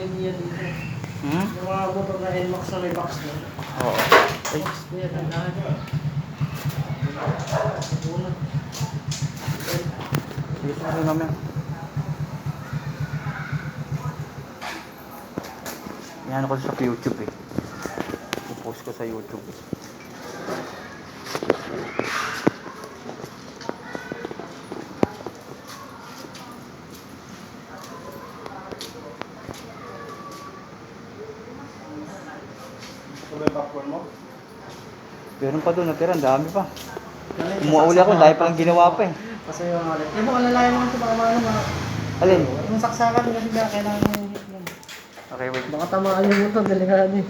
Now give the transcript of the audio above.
idea dito. Hmm? Yung mga motor na NMAX na may box na. Oo. Ay, Box niya, tandaan niya. Una. dito na rin namin. Yan ako sa YouTube eh. I-post ko sa YouTube. Ito ba yung popcorn mo? Meron pa doon, natira, ang dami pa. Umuuli ako, dahil palang ginawa pa eh. Kasi yung mga eh, baka lalayan mo ito, baka mga Alin? yung saksakan kasi kailangan mo yung hit mo. Okay, wait. Baka tamaan yung motor, delikado eh.